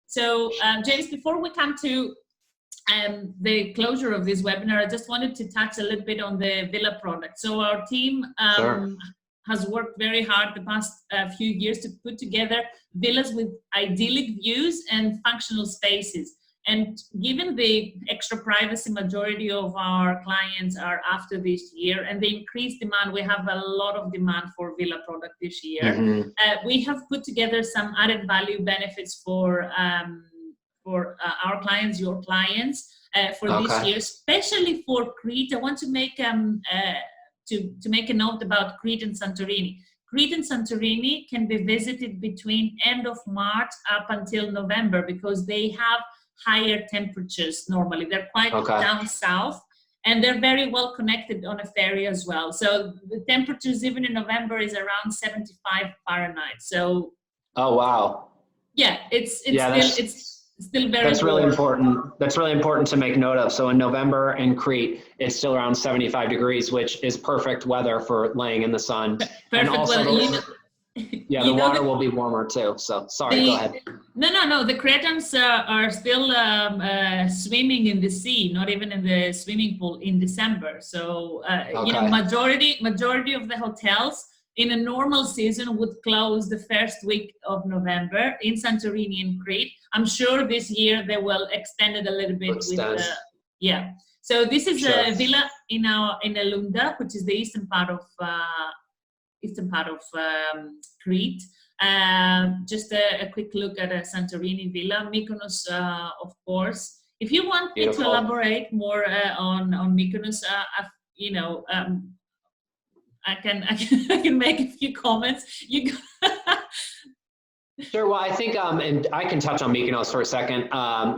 So, James, before we come to the closure of this webinar, I just wanted to touch a little bit on the villa product. So our team Sure. has worked very hard the past few years to put together villas with idyllic views and functional spaces. And given the extra privacy majority of our clients are after this year and the increased demand, we have a lot of demand for villa product this year. Mm-hmm. We have put together some added value benefits for our clients, your clients, for this year, especially for Crete. I want to make make a note about Crete and Santorini. Crete and Santorini can be visited between end of March up until November because they have higher temperatures normally. They're quite down south, and they're very well connected on a ferry as well. So the temperatures even in November is around 75 Fahrenheit. So oh wow, yeah, it's still very that's really warm. important. That's really important to make note of. So in November in Crete, it's still around 75 degrees, which is perfect weather for laying in the sun. Perfect and also weather. Yeah, the water will be warmer too. So sorry, go ahead. No. The Cretans are still swimming in the sea, not even in the swimming pool in December. So you know, majority of the hotels in a normal season would close the first week of November in Santorini and Crete. I'm sure this year they will extend it a little bit yeah. So this is a villa in Elunda, which is the eastern part of Crete. Just a quick look at a Santorini villa. Mykonos, of course. If you want me to elaborate more on Mykonos, you know, I can make a few comments. Sure. Well, I think, and I can touch on Mykonos for a second.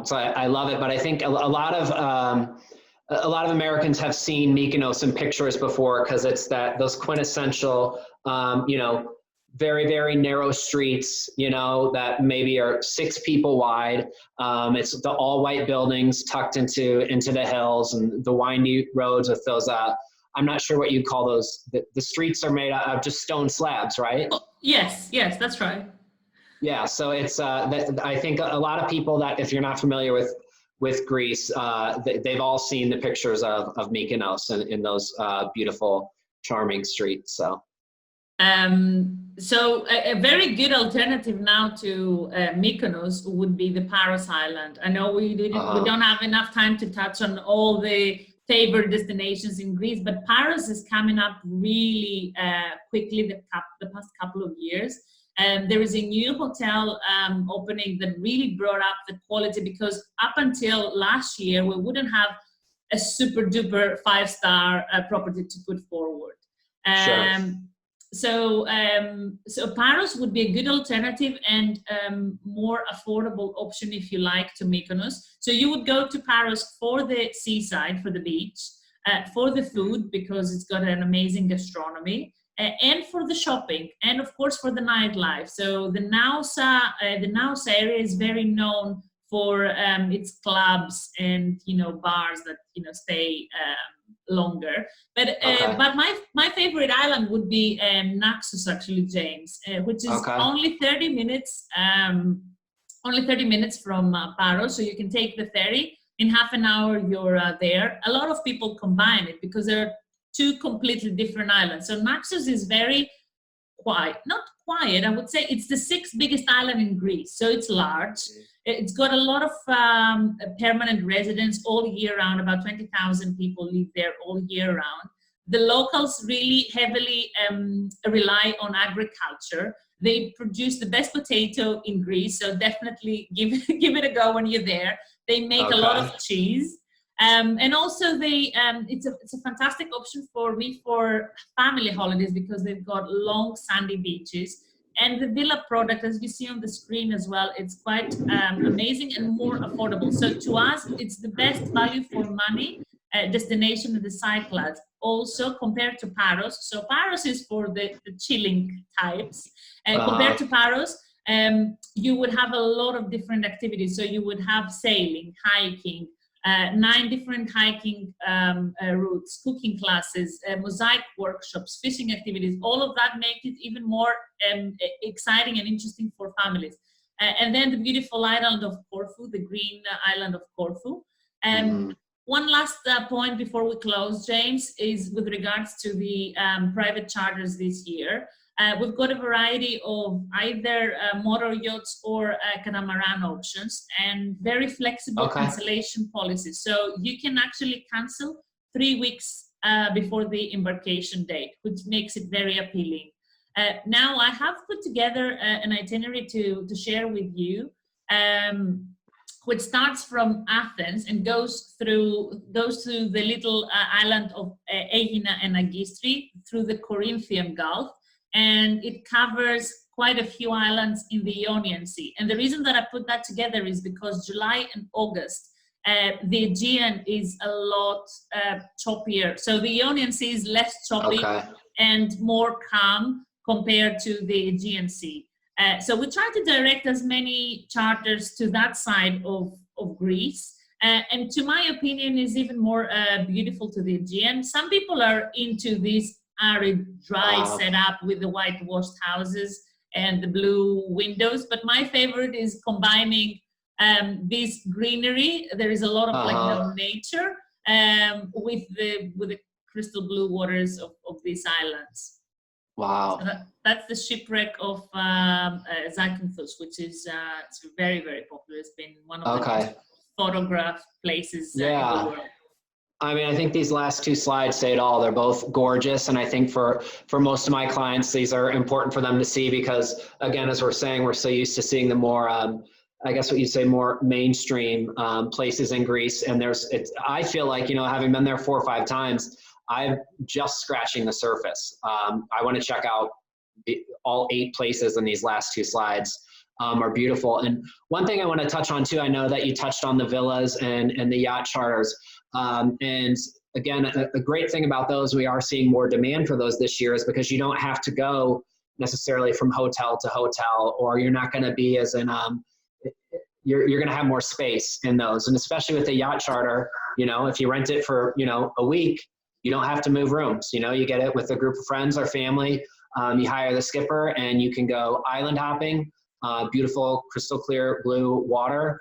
So I love it, but I think a lot of Americans have seen Mykonos in pictures before because it's those quintessential, you know, very, very narrow streets, you know, that maybe are 6 people wide. It's the all white buildings tucked into the hills and the windy roads with those, I'm not sure what you call those. The streets are made out of just stone slabs, right? Oh, yes, that's right. Yeah, so it's, I think a lot of people that, if you're not familiar with Greece, they've all seen the pictures of Mykonos in those beautiful, charming streets. So a very good alternative now to Mykonos would be the Paros Island. I know we don't have enough time to touch on all the favorite destinations in Greece, but Paros is coming up really quickly the past couple of years. There is a new hotel opening that really brought up the quality, because up until last year, we wouldn't have a super duper 5-star property to put forward. So Paros would be a good alternative and more affordable option, if you like, to Mykonos. So you would go to Paros for the seaside, for the beach, for the food, because it's got an amazing gastronomy, and for the shopping, and of course for the nightlife. So the Nausa area is very known for its clubs and, you know, bars that, you know, stay longer. But my favorite island would be Naxos, actually, James, which is only 30 minutes from Paros. So you can take the ferry. In half an hour, you're there. A lot of people combine it because they're 2 completely different islands. So Naxos is very quiet, not quiet, I would say it's the 6th biggest island in Greece. So it's large. It's got a lot of permanent residents all year round. About 20,000 people live there all year round. The locals really heavily rely on agriculture. They produce the best potato in Greece, so definitely give it a go when you're there. They make a lot of cheese. And also it's a fantastic option for family holidays, because they've got long sandy beaches, and the villa product, as you see on the screen as well, it's quite amazing and more affordable. So to us, it's the best value for money destination in the Cyclades, also compared to Paros. So Paros is for the chilling types, and compared to Paros, you would have a lot of different activities. So you would have sailing, hiking, 9 different hiking routes, cooking classes, mosaic workshops, fishing activities. All of that make it even more exciting and interesting for families. and then the beautiful island of Corfu, the green island of Corfu. And one last point before we close, James, is with regards to the private charters this year. We've got a variety of either motor yachts or catamaran options, and very flexible cancellation policies. So you can actually cancel 3 weeks before the embarkation date, which makes it very appealing. Now, I have put together an itinerary to share with you, which starts from Athens and goes through the little island of Aegina and Agistri, through the Corinthian Gulf, and it covers quite a few islands in the Ionian Sea. And the reason that I put that together is because July and August, the Aegean is a lot choppier. So the Ionian Sea is less choppy and more calm compared to the Aegean Sea. So we try to direct as many charters to that side of Greece. And to my opinion, is even more beautiful to the Aegean. Some people are into this arid, dry setup with the whitewashed houses and the blue windows. But my favorite is combining this greenery. There is a lot of nature with the crystal blue waters of these islands. Wow. So that's the shipwreck of Zakynthos, which is it's very, very popular. It's been one of the most photographed places in the world. I mean, I think these last two slides say it all. They're both gorgeous. And I think for most of my clients, these are important for them to see because, again, as we're saying, we're so used to seeing the more, I guess what you'd say, more mainstream places in Greece. And I feel like, having been there 4 or 5 times, I'm just scratching the surface. I want to check out all 8 places in these last 2 slides. Are beautiful. And one thing I want to touch on too, I know that you touched on the villas and the yacht charters. And again, a great thing about those, we are seeing more demand for those this year, is because you don't have to go necessarily from hotel to hotel, or you're not going to be as in, you're going to have more space in those. And especially with the yacht charter, if you rent it for, a week, you don't have to move rooms. You get it with a group of friends or family. You hire the skipper and you can go island hopping. Beautiful crystal clear blue water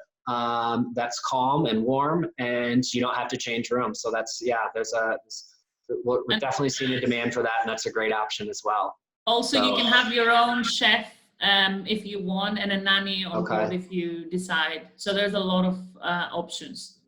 that's calm and warm, and you don't have to change rooms. So that's, we're definitely seeing a demand for that, and that's a great option as well. Also, you can have your own chef if you want, and a nanny on board if you decide. So there's a lot of options.